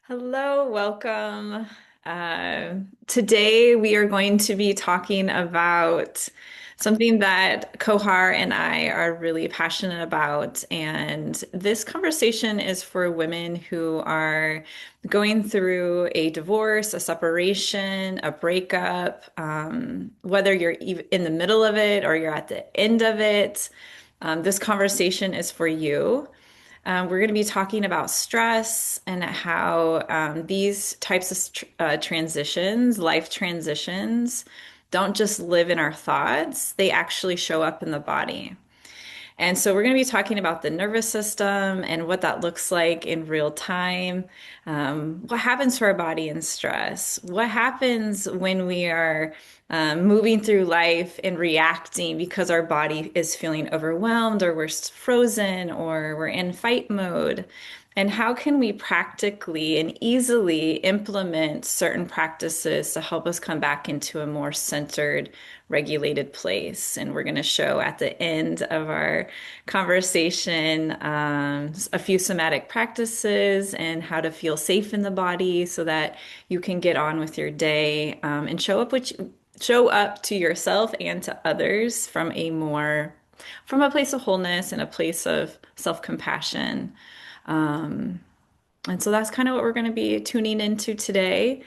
Hello, welcome. Today we are going to be talking about something that Kohar and I are really passionate about. And this conversation is for women who are going through a divorce, a separation, a breakup, whether you're in the middle of it or you're at the end of it. This conversation is for you. We're going to be talking about stress and how these types of transitions, life transitions, don't just live in our thoughts, they actually show up in the body. And so we're going to be talking about the nervous system and what that looks like in real time. What happens to our body in stress? What happens when we are moving through life and reacting because our body is feeling overwhelmed or we're frozen or we're in fight mode? And how can we practically and easily implement certain practices to help us come back into a more centered, regulated place? And we're going to show at the end of our conversation a few somatic practices and how to feel safe in the body so that you can get on with your day and show up to yourself and to others from a place of wholeness and a place of self-compassion. And so that's kind of what we're going to be tuning into today.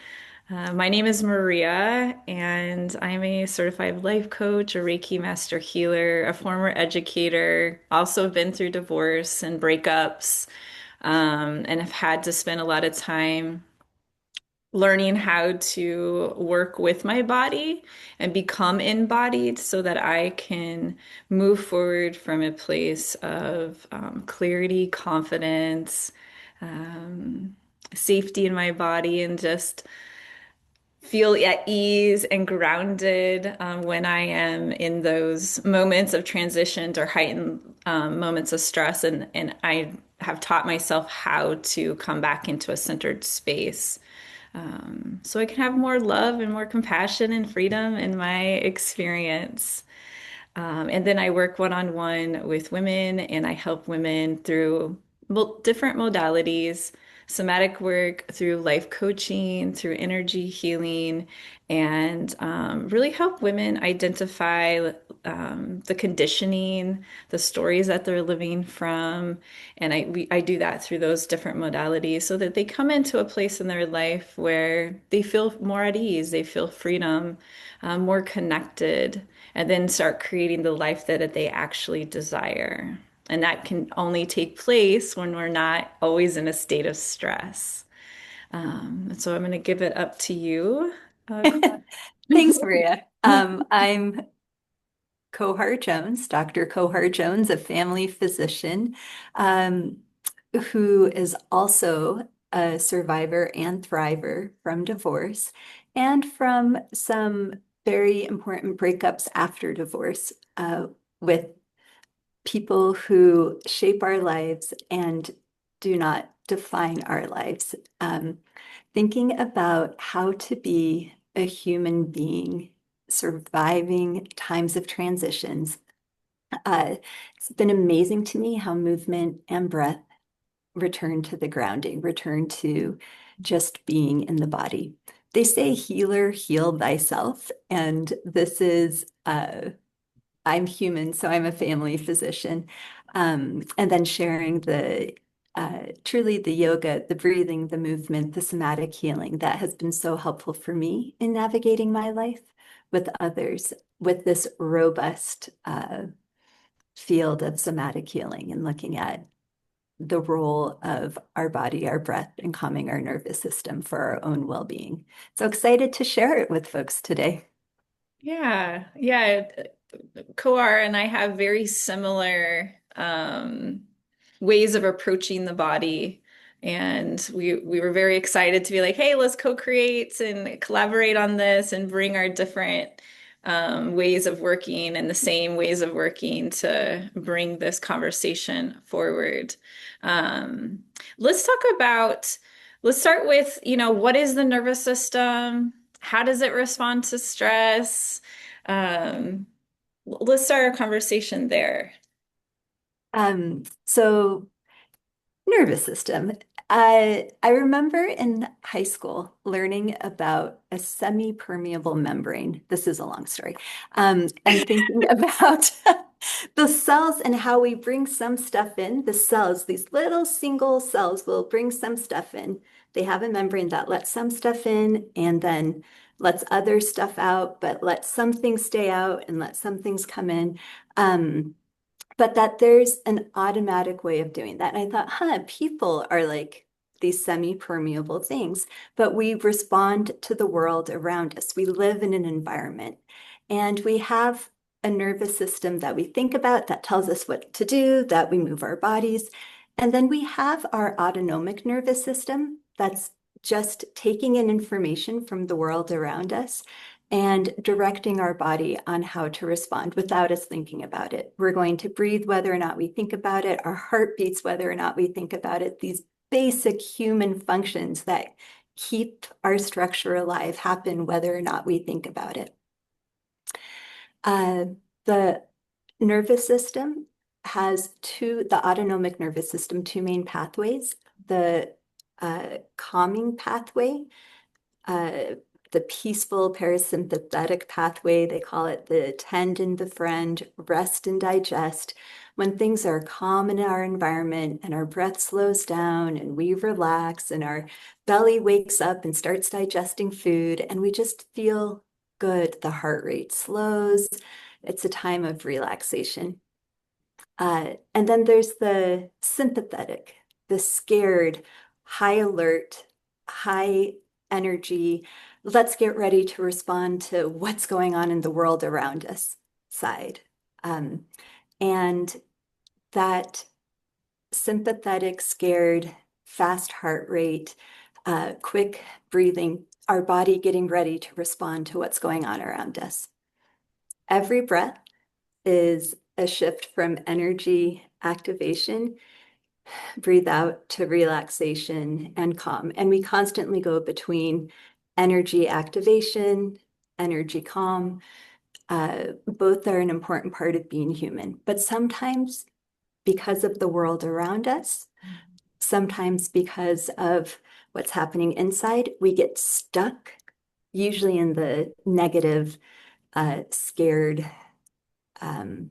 My name is Maria, and I'm a certified life coach, a Reiki master healer, a former educator, also been through divorce and breakups, and have had to spend a lot of time learning how to work with my body and become embodied so that I can move forward from a place of clarity, confidence, um, safety in my body, and just feel at ease and grounded when I am in those moments of transitions or heightened moments of stress. And I have taught myself how to come back into a centered space so I can have more love and more compassion and freedom in my experience. And then I work one-on-one with women and I help women through different modalities, somatic work, through life coaching, through energy healing, and really help women identify the conditioning, the stories that they're living from. And I do that through those different modalities so that they come into a place in their life where they feel more at ease, they feel freedom, more connected, and then start creating the life that they actually desire. And that can only take place when we're not always in a state of stress. So I'm going to give it up to you. Claudia. Thanks, Maria. I'm Kohar Jones, Dr. Kohar Jones, a family physician, um, who is also a survivor and thriver from divorce and from some very important breakups after divorce, with people who shape our lives and do not define our lives. Thinking about how to be a human being surviving times of transitions. It's been amazing to me how movement and breath return to the grounding, return to just being in the body. They say, healer, heal thyself. And this is I'm human, so I'm a family physician. And then sharing the truly the yoga, the breathing, the movement, the somatic healing that has been so helpful for me in navigating my life with others with this robust field of somatic healing and looking at the role of our body, our breath, and calming our nervous system for our own well-being. So excited to share it with folks today. Yeah, yeah. Koar and I have very similar ways of approaching the body. And we were very excited to be like, hey, let's co-create and collaborate on this and bring our different ways of working and the same ways of working to bring this conversation forward. Um, let's talk about, let's start with, what is the nervous system? How does it respond to stress? Um, let's start our conversation there. So nervous system. I remember in high school learning about a semi-permeable membrane. This is a long story. And thinking about the cells and how we bring some stuff in. The cells, these little single cells will bring some stuff in. They have a membrane that lets some stuff in and then lets other stuff out, but lets some things stay out and let some things come in. Um, but that there's an automatic way of doing that. And I thought, people are like these semi-permeable things, but we respond to the world around us. We live in an environment and we have a nervous system that we think about that tells us what to do, that we move our bodies. And then we have our autonomic nervous system that's just taking in information from the world around us and directing our body on how to respond without us thinking about it. We're going to breathe whether or not we think about it. Our heart beats whether or not we think about it. These basic human functions that keep our structure alive happen whether or not we think about it. Uh, the nervous system has the autonomic nervous system, two main pathways. The calming pathway, uh, the peaceful parasympathetic pathway. They call it the tend and befriend, rest and digest. When things are calm in our environment and our breath slows down and we relax and our belly wakes up and starts digesting food and we just feel good, the heart rate slows. It's a time of relaxation. And then there's the sympathetic, the scared, high alert, high energy. Let's get ready to respond to what's going on in the world around us side. Um, and that sympathetic, scared, fast heart rate, quick breathing, our body getting ready to respond to what's going on around us. Every breath is a shift from energy activation, breathe out, to relaxation and calm. And we constantly go between energy activation, energy calm. Both are an important part of being human. But sometimes, because of the world around us, sometimes because of what's happening inside, we get stuck, usually in the negative, scared,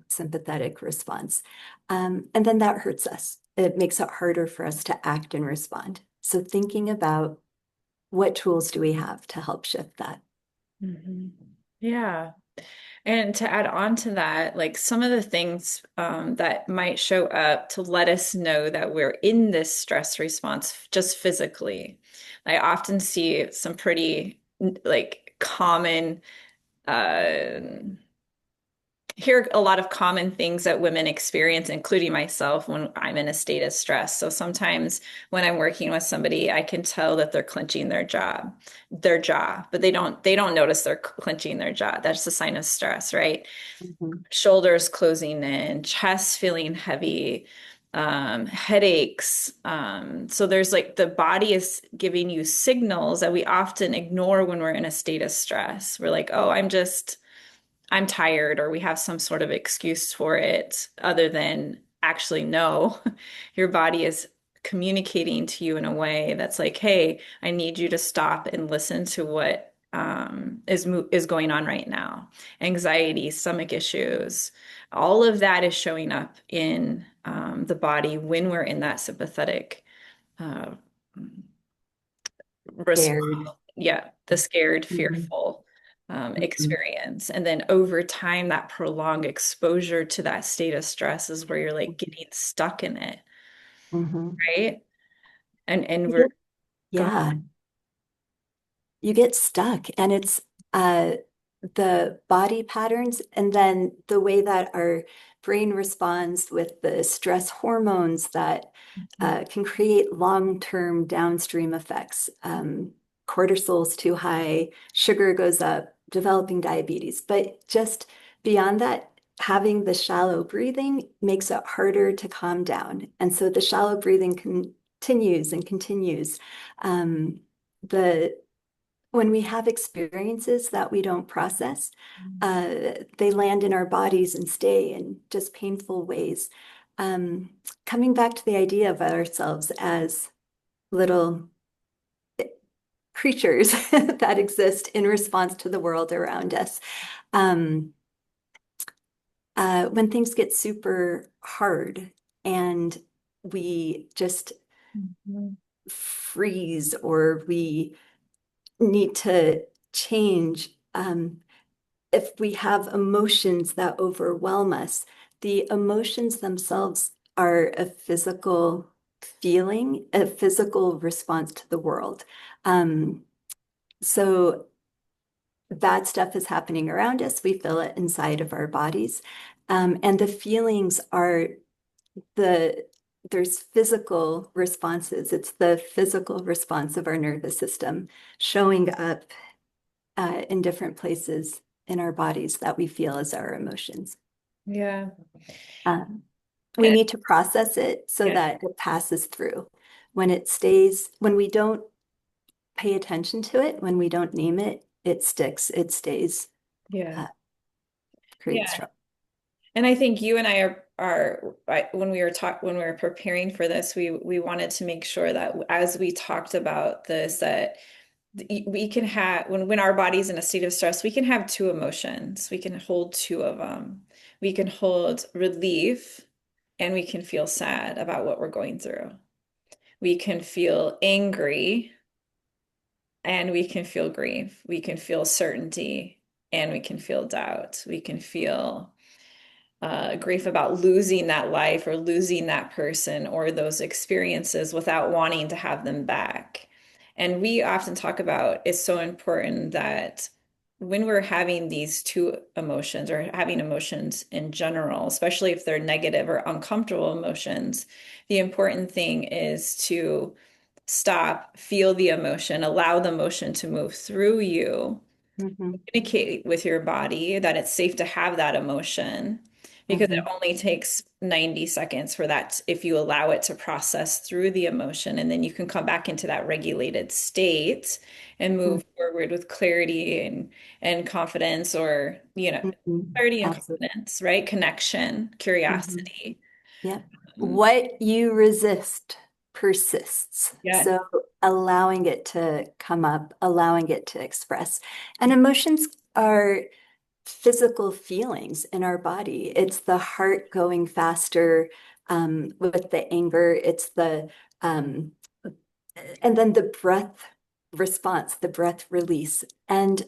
sympathetic response. And then that hurts us. It makes it harder for us to act and respond. So thinking about what tools do we have to help shift that? Mhm. Yeah. And to add on to that, like some of the things that might show up to let us know that we're in this stress response just physically. I often see some pretty like common uh, hear a lot of common things that women experience, including myself, when I'm in a state of stress. So sometimes when I'm working with somebody, I can tell that they're clenching their jaw, but they don't notice they're clenching their jaw. That's a sign of stress, right? Mhm. Shoulders closing in, chest feeling heavy, headaches. So there's like the body is giving you signals that we often ignore when we're in a state of stress. We're like, oh, I'm tired, or we have some sort of excuse for it other than actually no, your body is communicating to you in a way that's like, hey, I need you to stop and listen to what is going on right now. Anxiety, stomach issues, all of that is showing up in the body when we're in that sympathetic uh, response. Scared. Yeah, the scared, Mhm. fearful Mhm. experience. And then over time, that prolonged exposure to that state of stress is where you're like getting stuck in it, Mhm. right? And we're Mhm. going, Yeah, you get stuck and it's uh the body patterns and then the way that our brain responds with the stress hormones that can create long-term downstream effects. Cortisol's too high, sugar goes up, developing diabetes. But just beyond that, having the shallow breathing makes it harder to calm down. And so the shallow breathing continues and continues. Um, the when we have experiences that we don't process, they land in our bodies and stay in just painful ways. Um, Coming back to the idea of ourselves as little creatures that exist in response to the world around us. Um, when things get super hard and we just Mhm. freeze or we need to change, if we have emotions that overwhelm us, the emotions themselves are a physical feeling, a physical response to the world. Um, so that stuff is happening around us. We feel it inside of our bodies. And the feelings are the there's physical responses. It's the physical response of our nervous system showing up in different places in our bodies that we feel as our emotions. Yeah. Um, we And need to process it so yeah, that it passes through. When we don't pay attention to it, when we don't name it, it sticks, it stays, yeah. uh, creates Yeah. trouble. And I think you and when when we were preparing for this, we wanted to make sure that as we talked about this, that we can have when our body's in a state of stress, we can have two emotions. We can hold two of them. We can hold relief and we can feel sad about what we're going through. We can feel angry and we can feel grief. We can feel certainty and we can feel doubt. We can feel grief about losing that life or losing that person or those experiences without wanting to have them back. And we often talk about it's so important that when we're having these two emotions or having emotions in general, especially if they're negative or uncomfortable emotions, the important thing is to stop, feel the emotion, allow the emotion to move through you, Mhm, communicate with your body that it's safe to have that emotion because it mhm, only takes 90 seconds for that if you allow it to process through the emotion and then you can come back into that regulated state and mhm, move forward with clarity and confidence or mhm. clarity and Absolutely. confidence, right? Connection, Mhm. curiosity. Yeah. Mm, What you resist persists. yeah, So allowing it to come up, allowing it to express. And emotions are physical feelings in our body. It's the heart going faster with the anger. Um, and then the breath response, the breath release, and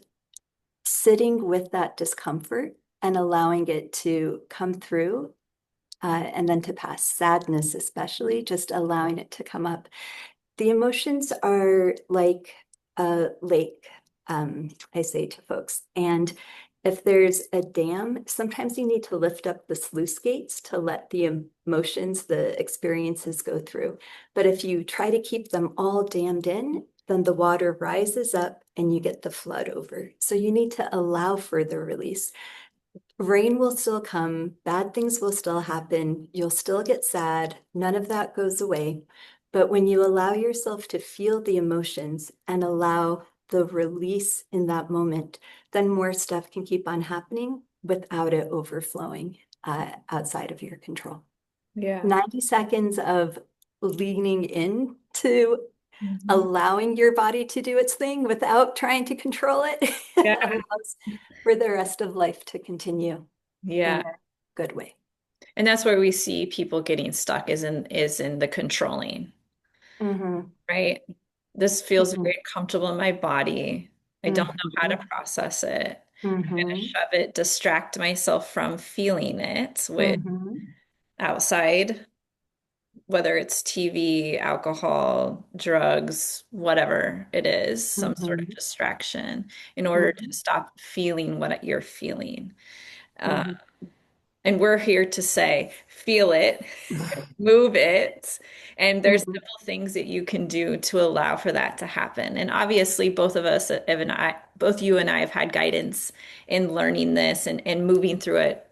sitting with that discomfort and allowing it to come through and then to pass. Sadness, especially, just allowing it to come up. The emotions are like a lake, I say to folks. And if there's a dam, sometimes you need to lift up the sluice gates to let the emotions, the experiences go through. But if you try to keep them all dammed in, then the water rises up and you get the flood over. So you need to allow further release. Rain will still come, bad things will still happen, you'll still get sad, none of that goes away. But when you allow yourself to feel the emotions and allow the release in that moment, then more stuff can keep on happening without it overflowing outside of your control. yeah. 90 seconds of leaning into Mhm. allowing your body to do its thing without trying to control it Yeah, allows for the rest of life to continue in yeah. a good way. And that's where we see people getting stuck is in the controlling, Hmm. right? This feels Hmm. very comfortable in my body. I don't know how to Hmm. process it. I'm going to Hmm. shove it, distract myself from feeling it with Hmm. outside, whether it's TV, alcohol, drugs, whatever it is, some sort of Hmm. distraction in order to Hmm. stop feeling what you're feeling. Uh, Hmm. and we're here to say, feel it, move it. And there's Hmm. simple things that you can do to allow for that to happen. And obviously, both of us, Ev and I, both you and I have had guidance in learning this and moving through it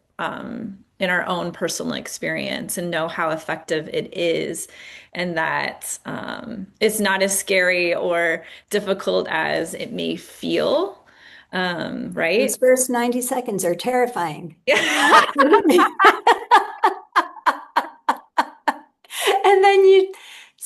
in our own personal experience and know how effective it is. And that it's not as scary or difficult as it may feel. Those Right? first 90 seconds are terrifying. Yeah. Absolutely. And then you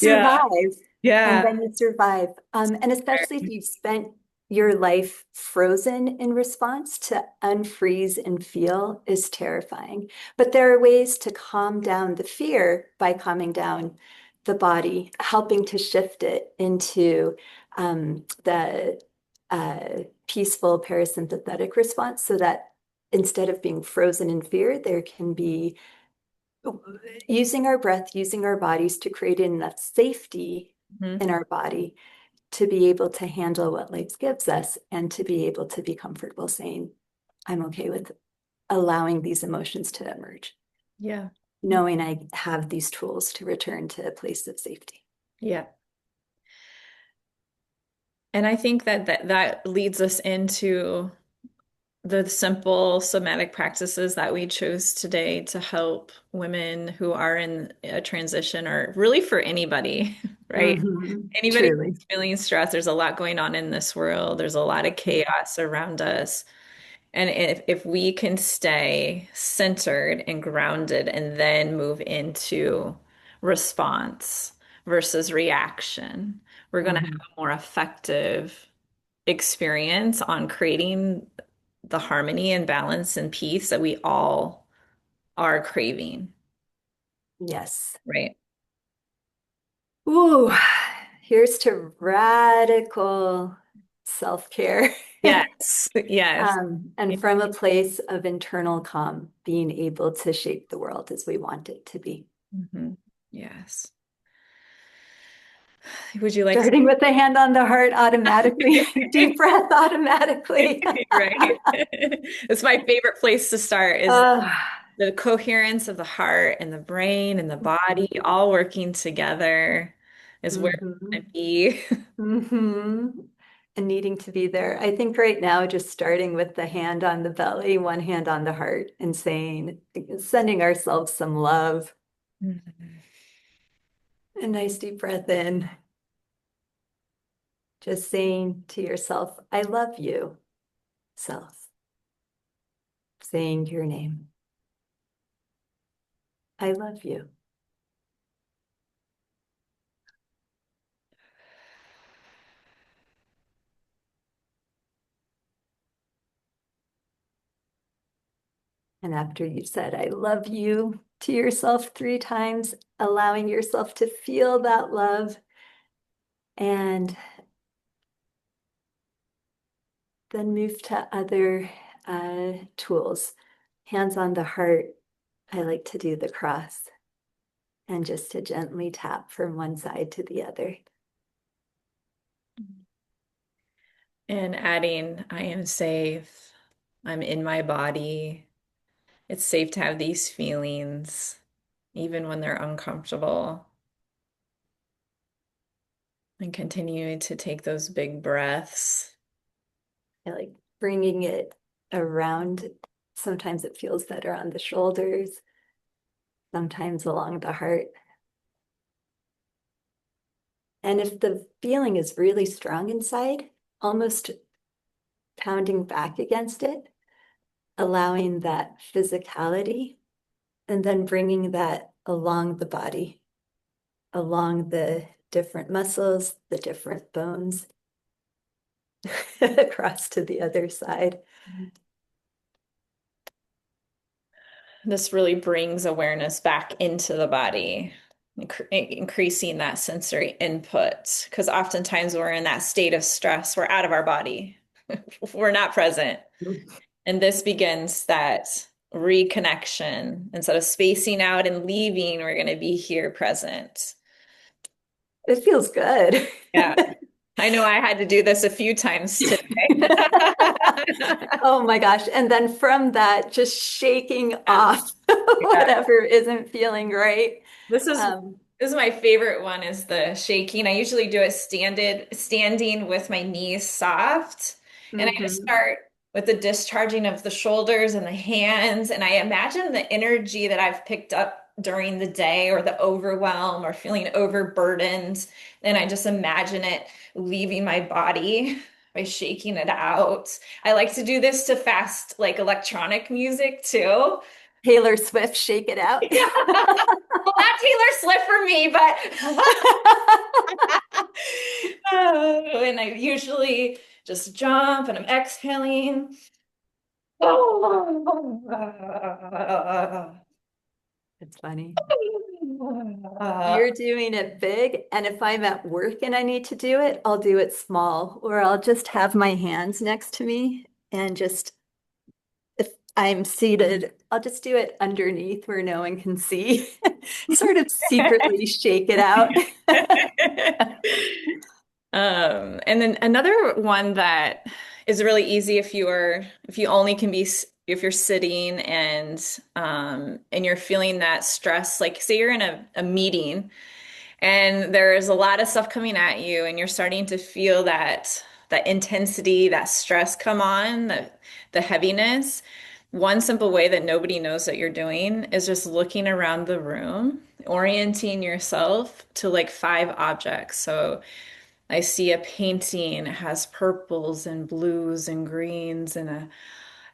Yeah. survive. and Yeah. then you survive. And especially if you've spent your life frozen in response, to unfreeze and feel is terrifying. But there are ways to calm down the fear by calming down the body, helping to shift it into the peaceful parasympathetic response so that instead of being frozen in fear, there can be using our breath, using our bodies to create enough safety Mhm. in our body to be able to handle what life gives us and to be able to be comfortable saying, I'm okay with allowing these emotions to emerge, Yeah. knowing I have these tools to return to a place of safety. Yeah. And I think that leads us into the simple somatic practices that we chose today to help women who are in a transition, or really for anybody, right? Anybody Truly. who's feeling stressed, there's a lot going on in this world. There's a lot of chaos around us. And if we can stay centered and grounded and then move into response versus reaction, we're going to have Mhm. a more effective experience on creating the harmony and balance and peace that we all are craving, Yes. right? Ooh, here's to radical self-care. Yes, yes. And from a place of internal calm, being able to shape the world as we want it to be. Mhm. Yes. Would you like to? Starting with the hand on the heart automatically, deep breath automatically. Right. It's my favorite place to start is Uh, the coherence of the heart and the brain and the body all working together is where we mhm, want to be. mhm. And needing to be there. I think right now, just starting with the hand on the belly, one hand on the heart, and saying, sending ourselves some love. Mhm. A nice deep breath in, just saying to yourself, I love you, self, saying your name. I love you. And after you've said, I love you to yourself 3 times, allowing yourself to feel that love, and then move to other tools. Hands on the heart. I like to do the cross and just to gently tap from one side to the other. And adding, I am safe. I'm in my body. It's safe to have these feelings, even when they're uncomfortable. And continuing to take those big breaths. I like bringing it around. Sometimes it feels better on the shoulders, sometimes along the heart. And if the feeling is really strong inside, almost pounding back against it, allowing that physicality, and then bringing that along the body, along the different muscles, the different bones, across to the other side. This really brings awareness back into the body, increasing that sensory input. Because oftentimes we're in that state of stress, we're out of our body, we're not present. And this begins that reconnection. Instead of spacing out and leaving, we're going to be here present. It feels good. Yeah. I know I had to do this a few times today. Oh my gosh. And then from that, just shaking Yeah. off Yeah. whatever isn't feeling right. This is Um, this is my favorite one is the shaking. I usually do it standing with my knees soft. And I just mhm. start with the discharging of the shoulders and the hands. And I imagine the energy that I've picked up during the day or the overwhelm or feeling overburdened. And I just imagine it leaving my body by shaking it out. I like to do this to fast like electronic music too. Taylor Swift, shake it out. Well, not Taylor Swift for me, but And I usually just jump and I'm exhaling. It's funny. You're doing it big, and if I'm at work and I need to do it, I'll do it small, or I'll just have my hands next to me and just, if I'm seated, I'll just do it underneath where no one can see, sort of secretly shake it out. And then another one that is really easy if you only can if you're sitting and you're feeling that stress, like say you're in a meeting and there's a lot of stuff coming at you and you're starting to feel that intensity, that stress come on, the heaviness. One simple way that nobody knows that you're doing is just looking around the room, orienting yourself to like five objects. So I see a painting, it has purples and blues and greens and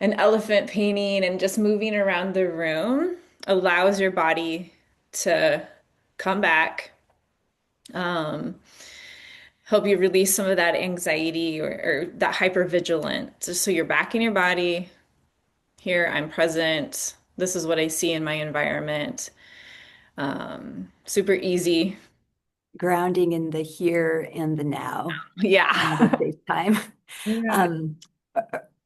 an elephant painting, and just moving around the room allows your body to come back, um, help you release some of that anxiety or that hypervigilance. Just so you're back in your body. Here, I'm present. This is what I see in my environment. Super easy. Grounding in the here and the now and the Yeah. safe time. Yeah. Um,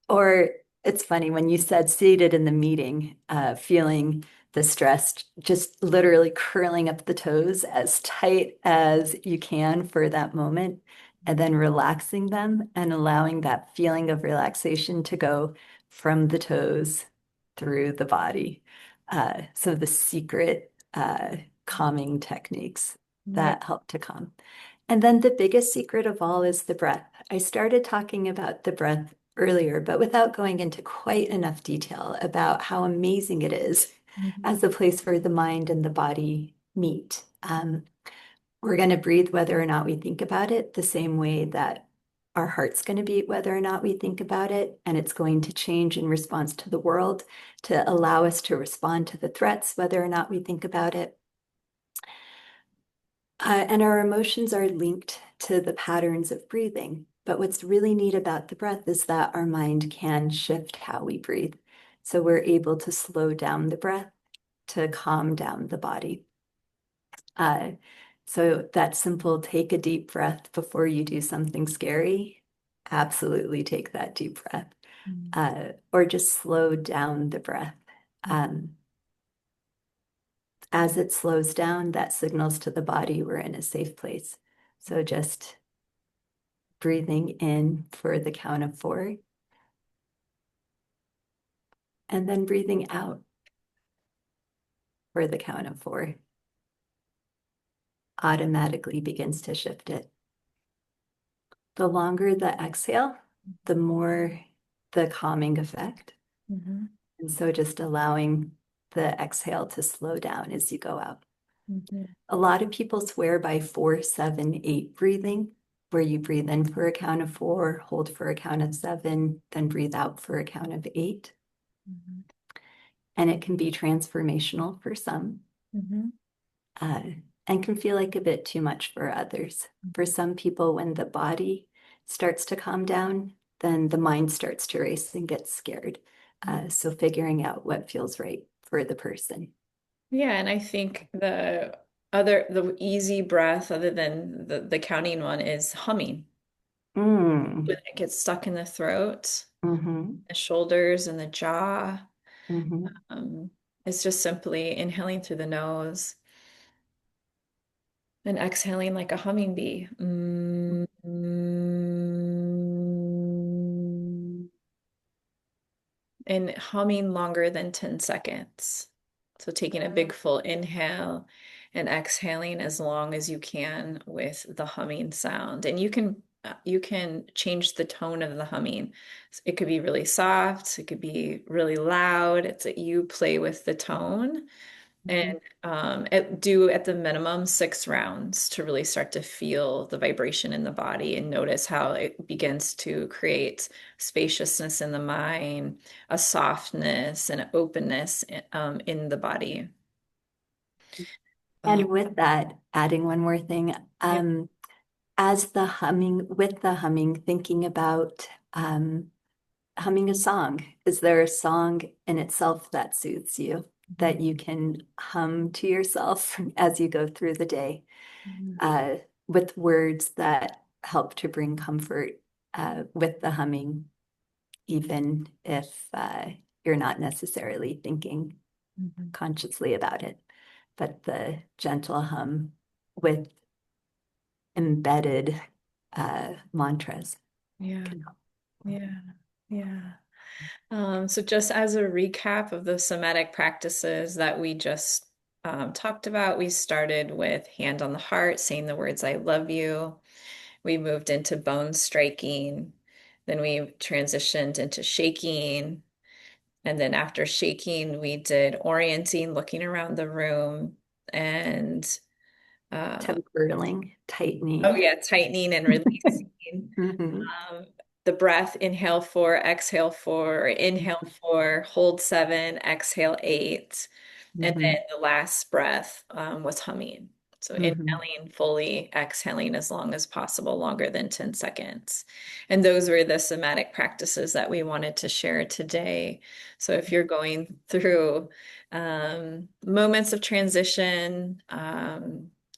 or it's funny when you said seated in the meeting, feeling the stress, just literally curling up the toes as tight as you can for that moment, and then relaxing them and allowing that feeling of relaxation to go from the toes through the body. So the secret calming techniques Yeah. that help to calm. And then the biggest secret of all is the breath. I started talking about the breath earlier, but without going into quite enough detail about how amazing it is Mhm. as a place where the mind and the body meet. We're going to breathe whether or not we think about it, the same way that our heart's going to beat whether or not we think about it. And it's going to change in response to the world to allow us to respond to the threats, whether or not we think about it. And our emotions are linked to the patterns of breathing. But what's really neat about the breath is that our mind can shift how we breathe. So we're able to slow down the breath to calm down the body. Uh, so that simple take a deep breath before you do something scary, absolutely take that deep breath. Or just slow down the breath. Um, as it slows down, that signals to the body we're in a safe place. So just breathing in for the count of four, and then breathing out for the count of four automatically begins to shift it. The longer the exhale, the more the calming effect. Mhm. And so just allowing the exhale to slow down as you go out. Mhm. A lot of people swear by 4-7-8 breathing, where you breathe in for a count of four, hold for a count of seven, then breathe out for a count of eight. Mhm. And it can be transformational for some, Mhm. uh, and can feel like a bit too much for others. For some people, when the body starts to calm down, then the mind starts to race and gets scared. So figuring out what feels right for the person. Yeah, and I think the easy breath other than the counting one is humming. Mm, When it gets stuck in the throat, hmm the shoulders and the jaw. hmm Um, it's just simply inhaling through the nose and exhaling like a humming bee. And humming longer than 10 seconds. So taking a big full inhale and exhaling as long as you can with the humming sound. And you can change the tone of the humming. It could be really soft, it could be really loud. It's that you play with the tone. And do at the minimum 6 rounds to really start to feel the vibration in the body and notice how it begins to create spaciousness in the mind, a softness and an openness in the body. Um, And with that, adding one more thing, yeah. as with the humming, thinking about humming a song. Is there a song in itself that soothes you, Mhm. that you can hum to yourself as you go through the day, Mhm. uh, with words that help to bring comfort with the humming, even if you're not necessarily thinking Mhm. consciously about it, but the gentle hum with embedded mantras Yeah, can help. yeah, yeah. So just as a recap of the somatic practices that we just talked about, we started with hand on the heart, saying the words "I love you." We moved into bone striking. Then we transitioned into shaking. And then after shaking, we did orienting, looking around the room, and uh, Toe curling, oh tightening. yeah, tightening and releasing. Mhm, The breath, inhale 4, exhale 4, inhale 4, hold 7, exhale 8. And then mhm, the last breath was humming. So mhm. inhaling fully, exhaling as long as possible, longer than 10 seconds. And those were the somatic practices that we wanted to share today. So if you're going through moments of transition,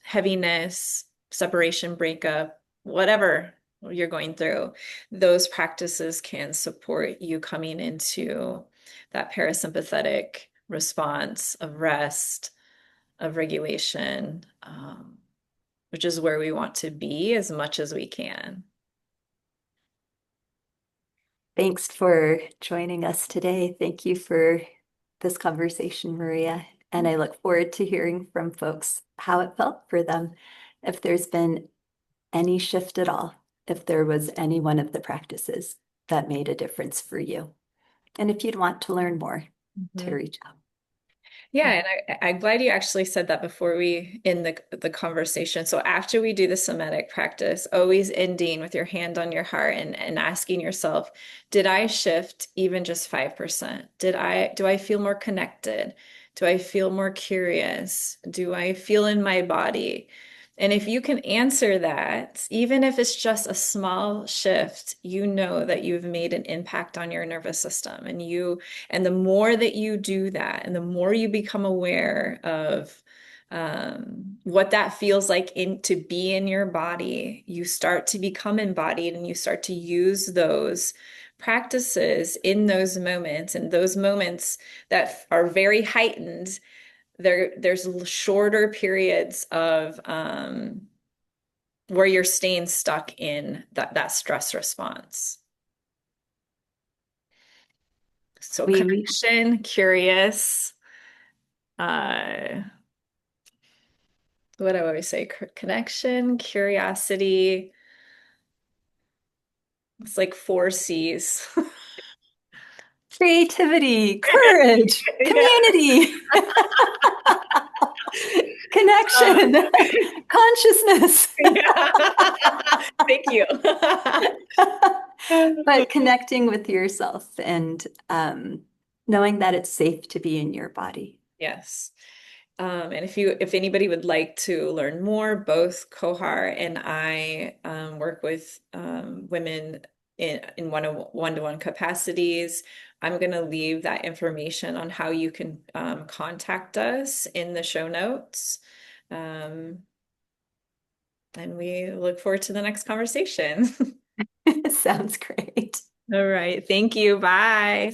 heaviness, separation, breakup, whatever you're going through, those practices can support you coming into that parasympathetic response of rest, of regulation, which is where we want to be as much as we can. Thanks for joining us today. Thank you for this conversation, Maria. And I look forward to hearing from folks how it felt for them, if there's been any shift at all, if there was any one of the practices that made a difference for you. And if you'd want to learn more, to Mhm. reach out. Yeah, and I'm glad you actually said that before we end the conversation. So after we do the somatic practice, always ending with your hand on your heart and asking yourself, did I shift even just 5%? Do I feel more connected? Do I feel more curious? Do I feel in my body? And if you can answer that, even if it's just a small shift, you know that you've made an impact on your nervous system. And the more that you do that, and the more you become aware of what that feels like to be in your body, you start to become embodied and you start to use those practices in those moments. And those moments that are very heightened, there's shorter periods of where you're staying stuck in that stress response. So We connection, curious, uh, what do I always say? Connection, curiosity. It's like four C's. creativity, courage, Yeah. community, Uh, connection, consciousness. yeah. Thank you. But connecting with yourself and knowing that it's safe to be in your body. Yes. And if anybody would like to learn more, both Kohar and I work with women in one-to-one capacities. I'm going to leave that information on how you can contact us in the show notes. Um, and we look forward to the next conversation. Sounds great. All right. Thank you. Bye.